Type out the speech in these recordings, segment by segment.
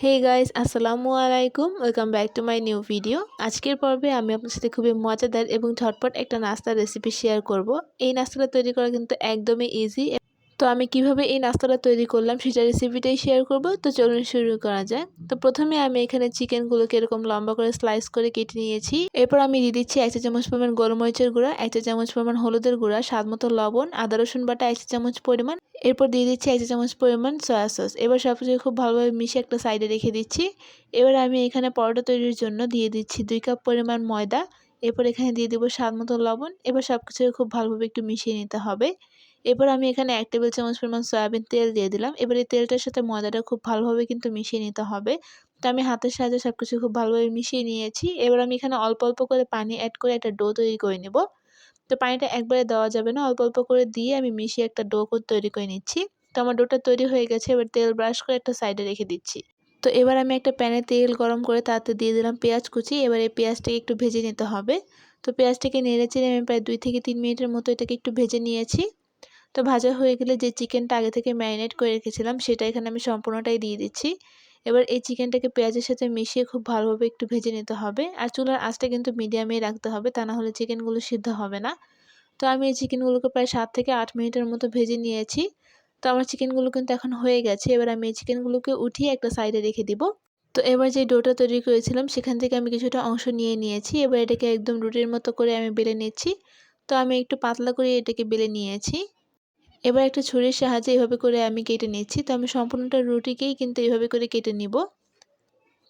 Hey guys, আসসালামু আলাইকুম। Welcome back to my new video. আজকের পর্বে আমি আপনার সাথে খুবই মজাদার এবং ঝটপট একটা নাস্তার রেসিপি শেয়ার করব। এই নাস্তাটা তৈরি করা কিন্তু একদমই ইজি। তো আমি কিভাবে এই নাস্তাটা তৈরি করলাম সেটা রেসিপিটাই শেয়ার করব। তো চলুন শুরু করা যায়। তো প্রথমে আমি এখানে চিকেনগুলোকে এরকম লম্বা করে স্লাইস করে কেটে নিয়েছি। এরপর আমি দিয়ে দিচ্ছি 1 চা চামচ পরিমাণ গোলমরিচের গুঁড়া, 1 চা চামচ পরিমাণ হলুদের গুঁড়া, স্বাদ মতো লবণ, আদা রসুন বাটা 1 চা চামচ পরিমাণ। এরপর দিয়ে দিচ্ছি 1 চা চামচ পরিমাণ সয়া সস। এবার সবকিছু খুব ভালোভাবে মিশিয়ে একটা সাইডে রেখে দিচ্ছি। এবার আমি এখানে পরোটা তৈরির জন্য দিয়ে দিচ্ছি 2 কাপ পরিমাণ ময়দা। এরপর এখানে দিয়ে দেবো স্বাদ মতো লবণ। এবার সবকিছু খুব ভালোভাবে একটু মিশিয়ে নিতে হবে। এরপর আমি এখানে 1 টেবিল চামচ পরিমাণ সয়াবিন তেল দিয়ে দিলাম। এবার এই তেলটার সাথে ময়দাটা খুব ভালোভাবে কিন্তু মিশিয়ে নিতে হবে। তো আমি হাতের সাহায্যে সবকিছু খুব ভালোভাবে মিশিয়ে নিয়েছি। এবার আমি এখানে অল্প অল্প করে পানি অ্যাড করে একটা ডো তৈরি করে নেব। তো পানিটা একবারে দেওয়া যাবে না, অল্প অল্প করে দিয়ে আমি মিশিয়ে একটা ডো তৈরি করে নিচ্ছি। তো আমার ডোটা তৈরি হয়ে গেছে। এবার তেল ব্রাশ করে একটা সাইডে রেখে দিচ্ছি। তো এবার আমি একটা প্যানে তেল গরম করে তাতে দিয়ে দিলাম পেঁয়াজ কুচি। এবার এই পেঁয়াজটাকে একটু ভেজে নিতে হবে। তো পেঁয়াজটাকে নেড়ে চেড়ে আমি প্রায় 2 থেকে 3 মিনিটের মতো এটাকে একটু ভেজে নিয়েছি। তো ভাজা হয়ে গেলে যে চিকেনটা আগে থেকে ম্যারিনেট করে রেখেছিলাম সেটা এখানে আমি সম্পূর্ণটাই দিয়ে দিচ্ছি। এবার এই চিকেনটাকে পেঁয়াজের সাথে মিশিয়ে খুব ভালোভাবে একটু ভেজে নিতে হবে। আর চুলার আঁচটা কিন্তু মিডিয়ামেই রাখতে হবে, তা না হলে চিকেনগুলো সিদ্ধ হবে না। তো আমি এই চিকেনগুলোকে প্রায় 7 থেকে 8 মিনিটের মতো ভেজে নিয়েছি। তো আমার চিকেনগুলো কিন্তু এখন হয়ে গেছে। এবার আমি এই চিকেনগুলোকে উঠিয়ে একটা সাইডে রেখে দিব। তো এবার যে ডোটা তৈরি করেছিলাম সেখান থেকে আমি কিছুটা অংশ নিয়ে নিয়েছি। এবার এটাকে একদম রুটির মতো করে আমি বেলে নিচ্ছি। তো আমি একটু পাতলা করে এটাকে বেলে নিয়েছি। এবার একটা ছুরির সাহায্যে এভাবে করে আমি কেটে নিচ্ছি। তো আমি সম্পূর্ণটা রুটিকেই কিন্তু এভাবে করে কেটে নিব।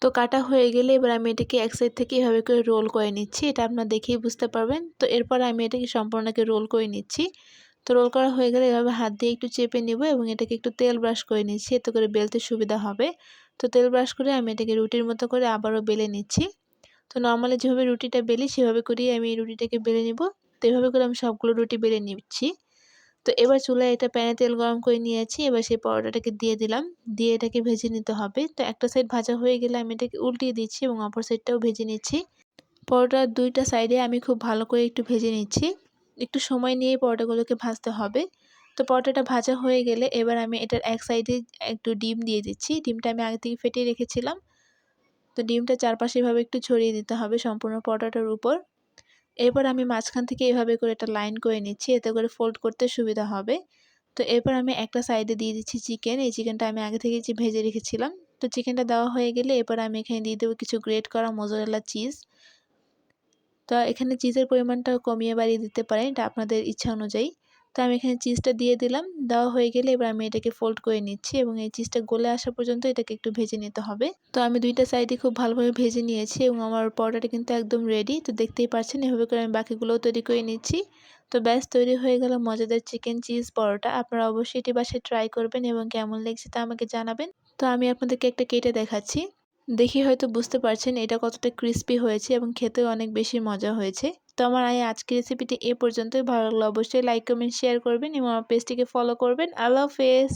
তো কাটা হয়ে গেলে এবার আমি এটাকে এক সাইড থেকে এভাবে করে রোল করে নিচ্ছি। এটা আপনারা দেখেই বুঝতে পারবেন। তো এরপর আমি এটাকে সম্পূর্ণকে রোল করে নিচ্ছি। তো রোল করা হয়ে গেলে এভাবে হাত দিয়ে একটু চেপে নেব এবং এটাকে একটু তেল ব্রাশ করে নিচ্ছি, এতে করে বেলতে সুবিধা হবে। তো তেল ব্রাশ করে আমি এটাকে রুটির মতো করে আবারও বেলে নিচ্ছি। তো নর্মালি যেভাবে রুটিটা বেলি সেভাবে করেই আমি এই রুটিটাকে বেলে নিব। তো এভাবে করে আমি সবগুলো রুটি বেলে নিচ্ছি। তো এবার চুলায় একটা প্যানে তেল গরম করে নিয়েছি। এবার সেই পরোটাটাকে দিয়ে দিলাম। দিয়ে এটাকে ভেজে নিতে হবে। তো একটা সাইড ভাজা হয়ে গেলে আমি এটাকে উল্টিয়ে দিচ্ছি এবং অপর সাইডটাও ভেজে নিচ্ছি। পরোটার 2টা সাইডে আমি খুব ভালো করে একটু ভেজে নিচ্ছি। একটু সময় নিয়ে পরোটাগুলোকে ভাজতে হবে। তো পরোটাটা ভাজা হয়ে গেলে এবার আমি এটার এক সাইডে একটু ডিম দিয়ে দিচ্ছি। ডিমটা আমি আগে থেকে ফেটিয়ে রেখেছিলাম। তো ডিমটা চারপাশে এভাবে একটু ছড়িয়ে দিতে হবে সম্পূর্ণ পরোটাটার উপর। এরপর আমি মাঝখান থেকে এভাবে করে একটা লাইন করে নিচ্ছি, এতে করে ফোল্ড করতে সুবিধা হবে। তো এরপর আমি একটা সাইডে দিয়ে দিচ্ছি চিকেন। এই চিকেনটা আমি আগে থেকে যে ভেজে রেখেছিলাম। তো চিকেনটা দেওয়া হয়ে গেলে এরপর আমি এখানে দিয়ে দেবো কিছু গ্রেট করা মোজারেলা চিজ। তো এখানে চিজের পরিমাণটা কমিয়ে বাড়িয়ে দিতে পারেন, এটা আপনাদের ইচ্ছা অনুযায়ী। তো আমি এখানে চিজটা দিয়ে দিলাম। দেওয়া হয়ে গেলে এবার আমি এটাকে ফোল্ড করে নিচ্ছি এবং এই চিজটা গলে আসা পর্যন্ত এটাকে একটু ভেজে নিতে হবে। তো আমি 2টা সাইডই খুব ভালোভাবে ভেজে নিয়েছি এবং আমার পরোটাটা কিন্তু একদম রেডি। তো দেখতেই পাচ্ছেন এভাবে করে আমি বাকিগুলোও তৈরি করে নিচ্ছি। তো ব্যাস তৈরি হয়ে গেল মজাদার চিকেন চিজ পরোটা। আপনারা অবশ্যই এটি বাসায় ট্রাই করবেন এবং কেমন লেগেছে তা আমাকে জানাবেন। তো আমি আপনাদেরকে একটা কেটে দেখাচ্ছি। দেখে হয়তো বুঝতে পারছেন এটা কতটা ক্রিস্পি হয়েছে এবং খেতেও অনেক বেশি মজা হয়েছে। তো আমার এই আজকের রেসিপিটি এ পর্যন্তই। ভালো লাগলে অবশ্যই লাইক কমেন্ট শেয়ার করবেন এবং আমার পেজটিকে ফলো করবেন। আল্লাহ হাফেজ।